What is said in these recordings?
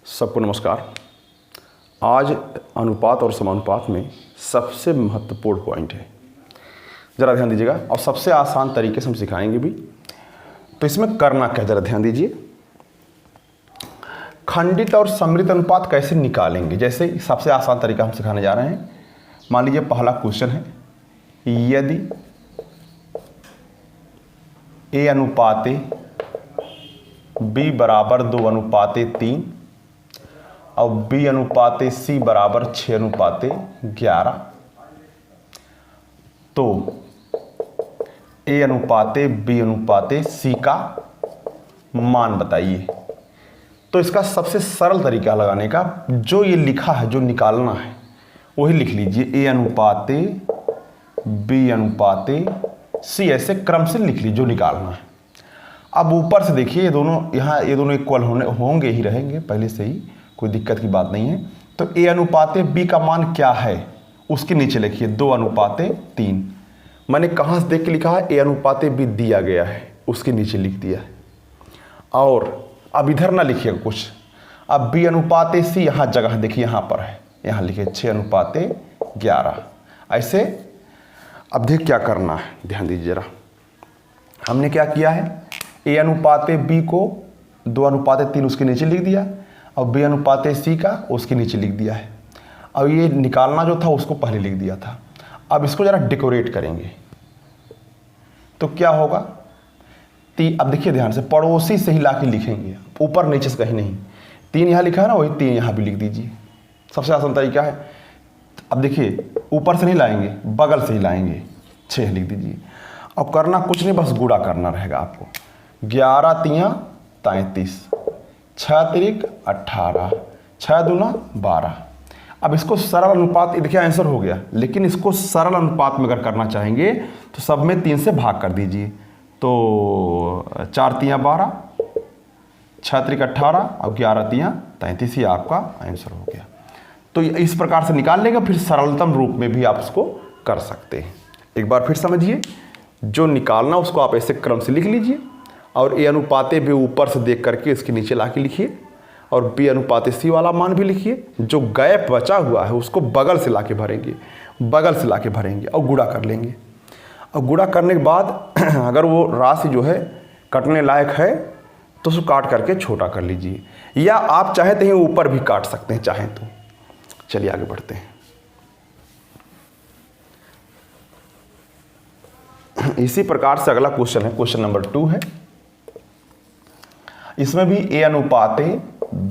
सबको नमस्कार। आज अनुपात और समानुपात में सबसे महत्वपूर्ण पॉइंट है, ज़रा ध्यान दीजिएगा और सबसे आसान तरीके से हम सिखाएंगे भी। तो इसमें करना क्या, ज़रा ध्यान दीजिए। खंडित और समृद्ध अनुपात कैसे निकालेंगे, जैसे सबसे आसान तरीका हम सिखाने जा रहे हैं। मान लीजिए पहला क्वेश्चन है, यदि A अनुपाते B बराबर 2 अनुपाते 3 और B अनुपाते C बराबर 6 अनुपाते 11, तो A अनुपाते B अनुपाते C का मान बताइए। तो इसका सबसे सरल तरीका लगाने का, जो ये लिखा है, जो निकालना है वही लिख लीजिए। A अनुपाते B अनुपाते C, ऐसे क्रम से लिख लीजिए जो निकालना है। अब ऊपर से देखिए, ये दोनों इक्वल होंगे ही रहेंगे पहले से ही, कोई दिक्कत की बात नहीं है। तो A अनुपाते B का मान क्या है, उसके नीचे लिखिए 2 अनुपाते 3। मैंने कहाँ से देख के लिखा है, A अनुपाते B दिया गया है, उसके नीचे लिख दिया है। और अब इधर ना लिखिएगा कुछ। अब B अनुपाते C यहाँ जगह देखिए, यहाँ पर है, यहाँ लिखिए 6 अनुपाते 11। ऐसे अब देख क्या करना है, ध्यान दीजिए जरा। हमने क्या किया है, A अनुपाते B को 2 अनुपाते 3 उसके नीचे लिख दिया और B अनुपाते C का उसके नीचे लिख दिया है। अब ये निकालना जो था उसको पहले लिख दिया था। अब इसको ज़रा डेकोरेट करेंगे तो क्या होगा, अब देखिए ध्यान से, पड़ोसी से ही ला के लिखेंगे, ऊपर नीचे से कहीं नहीं। 3 यहाँ लिखा है ना, वही 3 यहाँ भी लिख दीजिए। सबसे आसान तरीका है। अब देखिए ऊपर से नहीं लाएंगे, बगल से ही लाएंगे, 6 लिख दीजिए। अब करना कुछ नहीं, बस गुणा करना रहेगा आपको। 11 तियाँ 33, 6 तिरिक 18, 6 दूना 12। अब इसको सरल अनुपात, देखिए आंसर हो गया, लेकिन इसको सरल अनुपात में अगर करना चाहेंगे तो सब में 3 से भाग कर दीजिए। तो 4 तियाँ 12, 6 तिरिक 18 और 11 तियाँ 33, ही आपका आंसर हो गया। तो इस प्रकार से निकाल लेंगे, फिर सरलतम रूप में भी आप इसको कर सकते हैं। एक बार फिर समझिए, जो निकालना उसको आप ऐसे क्रम से लिख लीजिए और A अनुपाते B ऊपर से देख करके इसके नीचे ला के लिखिए और B अनुपाते C वाला मान भी लिखिए। जो गैप बचा हुआ है उसको बगल से ला के भरेंगे, बगल से ला के भरेंगे और गुणा कर लेंगे। और गुणा करने के बाद अगर वो राशि जो है कटने लायक है तो उसको काट करके छोटा कर लीजिए, या आप चाहे तो ऊपर भी काट सकते हैं चाहें तो। चलिए आगे बढ़ते हैं। इसी प्रकार से अगला क्वेश्चन है, क्वेश्चन नंबर 2 है। इसमें भी A अनुपाते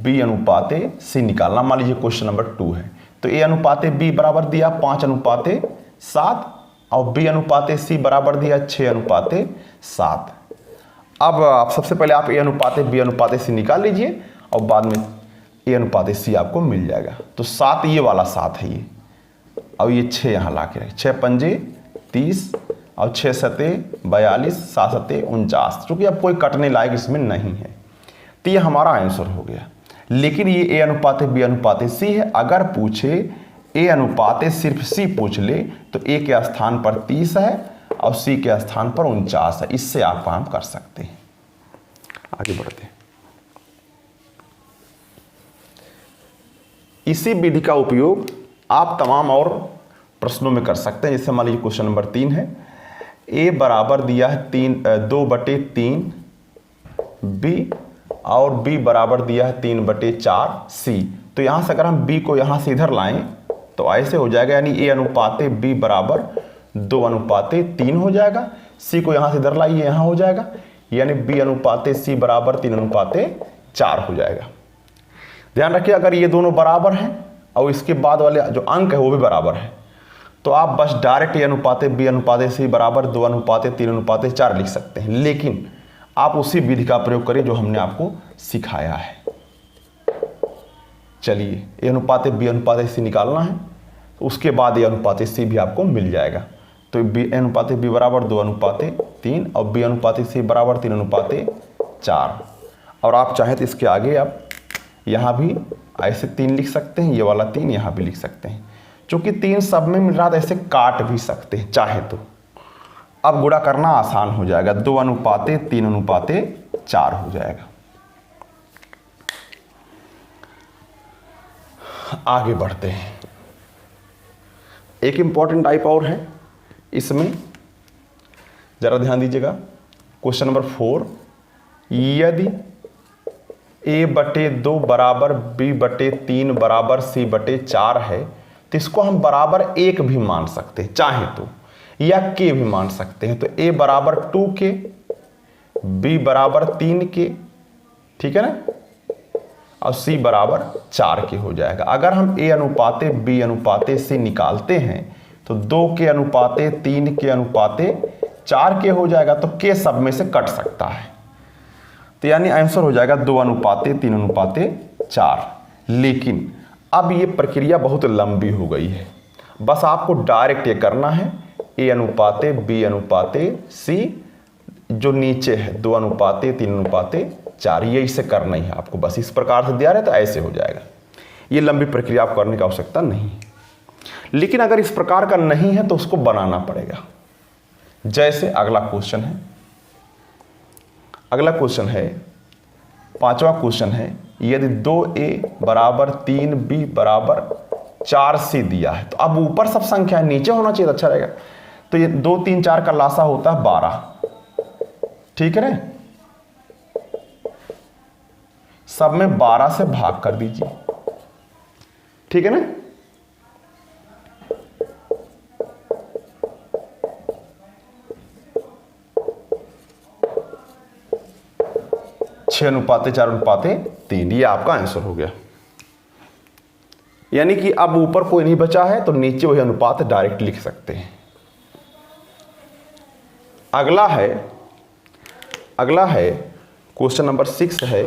B अनुपाते C निकालना। मान लीजिए क्वेश्चन नंबर 2 है, तो A अनुपाते B बराबर दिया 5 अनुपाते 7 और B अनुपाते C बराबर दिया 6 अनुपाते 7। अब आप सबसे पहले आप A अनुपाते B अनुपाते C निकाल लीजिए और बाद में A अनुपाते C आपको मिल जाएगा। तो 7, ये वाला 7 है ये, और ये 6 यहाँ ला के रहे, 6 पंजे 30 और 6 सते 42, 7 सते 49, चूँकि अब कोई कटने लायक इसमें नहीं है, तो ये हमारा आंसर हो गया। लेकिन ये A अनुपाते B अनुपाते C है। अगर पूछे A अनुपाते सिर्फ C पूछ ले तो A के स्थान पर 30 है और C के स्थान पर 49 है। इससे आप काम कर सकते हैं। आगे बढ़ते हैं। इसी विधि का उपयोग आप तमाम और प्रश्नों में कर सकते हैं। जैसे मान लीजिए क्वेश्चन नंबर 3 है, A बराबर दिया है 2/3 B और B बराबर दिया है 3/4 C। तो यहाँ से अगर हम B को यहाँ से इधर लाएं तो ऐसे हो जाएगा, यानी A अनुपाते B बराबर 2 अनुपाते 3 हो जाएगा। C को यहाँ से इधर लाइए, यहाँ हो जाएगा, यानी B अनुपाते C बराबर 3 अनुपाते 4 हो जाएगा। ध्यान रखिए, अगर ये दोनों बराबर हैं और इसके बाद वाले जो अंक है वो भी बराबर है, तो आप बस डायरेक्ट A अनुपाते B अनुपाते C बराबर 2 अनुपाते 3 अनुपाते 4 लिख सकते हैं। लेकिन आप उसी विधि का प्रयोग करिए जो हमने आपको सिखाया है। चलिए, A अनुपाते B अनुपाते C निकालना है, तो उसके बाद A अनुपाते C भी आपको मिल जाएगा। तो A अनुपाते B बराबर 2 अनुपाते 3 और B अनुपाते C बराबर 3 अनुपाते 4। और आप चाहें तो इसके आगे आप यहाँ भी ऐसे 3 लिख सकते हैं, ये वाला 3 यहाँ भी लिख सकते हैं। चूँकि 3 सब में मिल रहा था, ऐसे काट भी सकते हैं चाहे तो। अब गुणा करना आसान हो जाएगा, 2 अनुपाते 3 अनुपाते 4 हो जाएगा। आगे बढ़ते हैं। एक इंपॉर्टेंट टाइप और है इसमें, जरा ध्यान दीजिएगा। क्वेश्चन नंबर 4, यदि a/2 बराबर b/3 बराबर c/4 है तो इसको हम बराबर 1 भी मान सकते हैं चाहे तो, या k भी मान सकते हैं। तो a बराबर 2k, b बराबर 3k, ठीक है ना, और c बराबर 4k हो जाएगा। अगर हम a अनुपाते b अनुपाते c निकालते हैं तो 2k अनुपाते 3k अनुपाते 4k हो जाएगा। तो k सब में से कट सकता है, तो यानी आंसर हो जाएगा 2 अनुपाते 3 अनुपाते 4। लेकिन अब ये प्रक्रिया बहुत लंबी हो गई है, बस आपको डायरेक्ट ये करना है a अनुपाते b अनुपाते c, जो नीचे है 2 अनुपाते 3 अनुपाते 4, ये इसे करना ही है आपको। बस इस प्रकार से दिया रहे तो ऐसे हो जाएगा। ये लंबी प्रक्रिया आपको करने की आवश्यकता नहीं। लेकिन अगर इस प्रकार का नहीं है तो उसको बनाना पड़ेगा। जैसे अगला क्वेश्चन है, अगला क्वेश्चन है 5वां क्वेश्चन है, यदि 2a बराबर 3b बराबर 4c दिया है। तो अब ऊपर सब संख्या नीचे होना चाहिए, अच्छा रहेगा। तो ये 2 3 4 का लासा होता है 12, ठीक है ना, सब में 12 से भाग कर दीजिए, ठीक है ना। छः अनुपाते 4 अनुपाते 3, ये आपका आंसर हो गया। यानी कि अब ऊपर कोई नहीं बचा है तो नीचे वही अनुपात डायरेक्ट लिख सकते हैं। अगला है क्वेश्चन नंबर 6 है।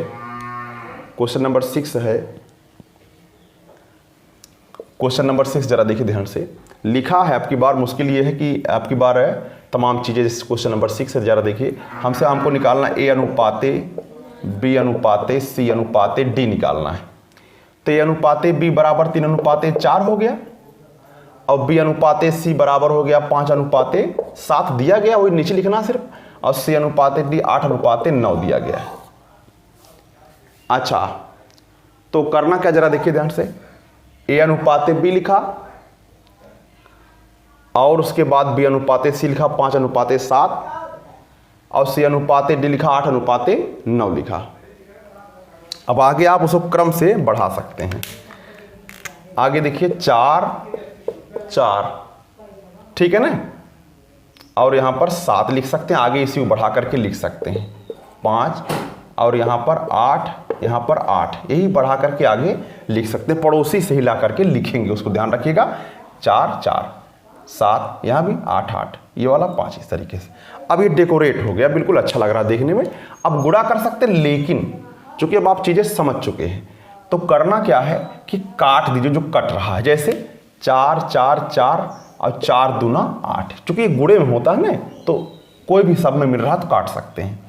क्वेश्चन नंबर 6 है, क्वेश्चन नंबर 6 जरा देखिए ध्यान से। लिखा है, आपकी बार मुश्किल ये है कि आपकी बार है तमाम चीज़ें, जैसे क्वेश्चन नंबर 6 है, जरा देखिए। हमको निकालना a अनुपाते b अनुपाते c अनुपाते d निकालना है। तो a अनुपाते b बराबर 3 अनुपाते 4 हो गया, और b अनुपाते c बराबर हो गया 5 अनुपाते 7 दिया गया, वही नीचे लिखना सिर्फ, और c अनुपाते d 8 अनुपाते 9 दिया गया है। अच्छा, तो करना क्या, जरा देखिए ध्यान से। a अनुपाते b लिखा, और उसके बाद b अनुपाते c लिखा 5 अनुपाते 7, और c अनुपाते d लिखा 8 अनुपाते 9 लिखा। अब आगे आप उसको क्रम से बढ़ा सकते हैं। आगे देखिए 4 4, ठीक है ना, और यहाँ पर 7 लिख सकते हैं, आगे इसी को बढ़ा करके लिख सकते हैं 5, और यहाँ पर 8, यहाँ पर 8, यही बढ़ा करके आगे लिख सकते हैं। पड़ोसी से ही ला करके लिखेंगे, उसको ध्यान रखिएगा। 4 4 7, यहाँ भी 8 8, ये वाला 5, इस तरीके से। अब ये डेकोरेट हो गया, बिल्कुल अच्छा लग रहा है देखने में। अब गुणा कर सकते हैं, लेकिन चूंकि अब आप चीज़ें समझ चुके हैं तो करना क्या है कि काट दीजिए जो कट रहा है। जैसे 4 4 4 और 4 दूना 8, चूंकि ये गुणे में होता है ना, तो कोई भी सब में मिल रहा है तो काट सकते हैं।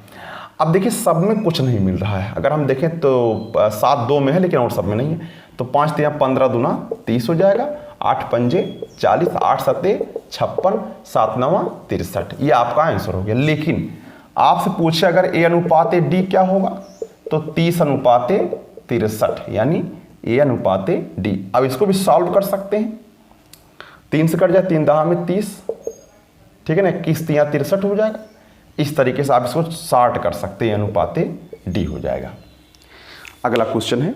अब देखिए सब में कुछ नहीं मिल रहा है, अगर हम देखें तो 7 2 में है लेकिन और सब में नहीं है। तो 5 3 15 दूना 30 हो जाएगा, 8 पंजे 40, 8 सत्ते 56, 7 9 63, ये आपका आंसर हो गया। लेकिन आपसे पूछे अगर a अनुपाते d क्या होगा, तो 30 अनुपाते 63, यानी a अनुपाते d। अब इसको भी सॉल्व कर सकते हैं, 3 से कट जाए, 3 10 में 30, ठीक है ना, 21 3 63 हो जाएगा। इस तरीके से आप इसको सॉर्ट कर सकते हैं, अनुपाते d हो जाएगा। अगला क्वेश्चन है,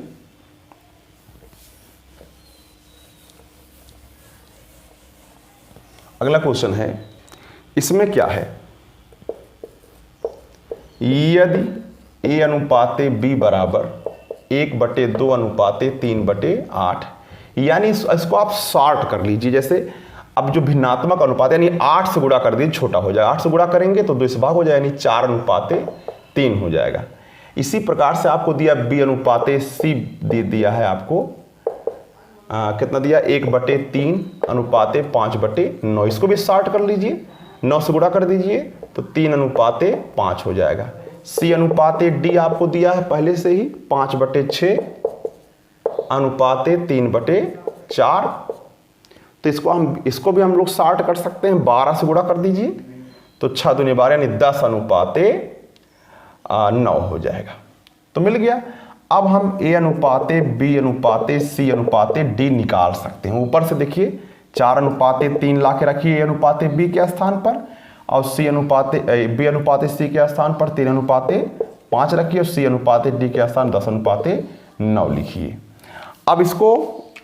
अगला क्वेश्चन है, इसमें क्या है, यदि a अनुपाते b बराबर 1/2 अनुपाते 3/8, यानी इसको आप सॉर्ट कर लीजिए। जैसे अब जो भिन्नात्मक अनुपात यानी 8 से गुणा कर दीजिए, छोटा हो जाएगा। 8 से गुणा करेंगे तो 2 से भाग हो जाएगा, यानी 4 अनुपाते 3 हो जाएगा। इसी प्रकार से आपको दिया b अनुपाते c दे दिया है आपको, कितना दिया, 1/3 अनुपाते 5/9, इसको भी सॉर्ट कर लीजिए, 9 से गुणा कर दीजिए तो 3 अनुपाते 5 हो जाएगा। c अनुपाते d आपको दिया है पहले से ही 5/6 अनुपाते 3/4, तो इसको भी हम लोग सॉर्ट कर सकते हैं, 12 से गुणा कर दीजिए तो 6 दूनी 12 यानी 10 अनुपाते 9 हो जाएगा। तो मिल गया। अब हम ए अनुपाते बी अनुपाते सी अनुपाते डी निकाल सकते हैं। ऊपर से देखिए 4 अनुपाते 3 ला के रखिए ए अनुपाते बी के स्थान पर, और सी अनुपाते बी अनुपाते सी के स्थान पर 3 अनुपाते 5 रखिए, और सी अनुपाते डी के स्थान 10 अनुपाते 9 लिखिए। अब इसको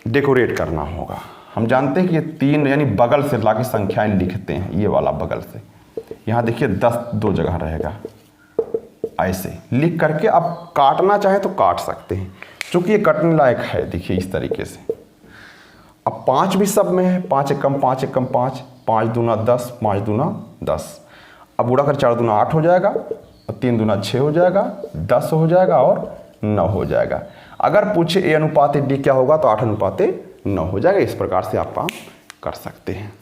डेकोरेट करना होगा। हम जानते हैं कि ये 3 यानी बगल से ला के संख्याएँ लिखते हैं, ये वाला बगल से। यहाँ देखिए 10 दो जगह रहेगा, ऐसे लिख करके अब काटना चाहे तो काट सकते हैं, क्योंकि ये कटने लायक है। देखिए इस तरीके से। अब 5 भी सब में है, 5 एक कम 5 एक कम 5, 5 दूना 10, 5 दूना 10। अब उड़ा कर 4 दूना 8 हो जाएगा, और 3 दूना 6 हो जाएगा, 10 हो जाएगा और 9 हो जाएगा। अगर पूछे ए अनुपाते डी क्या होगा तो 8 अनुपाते 9 हो जाएगा। इस प्रकार से आप काम कर सकते हैं।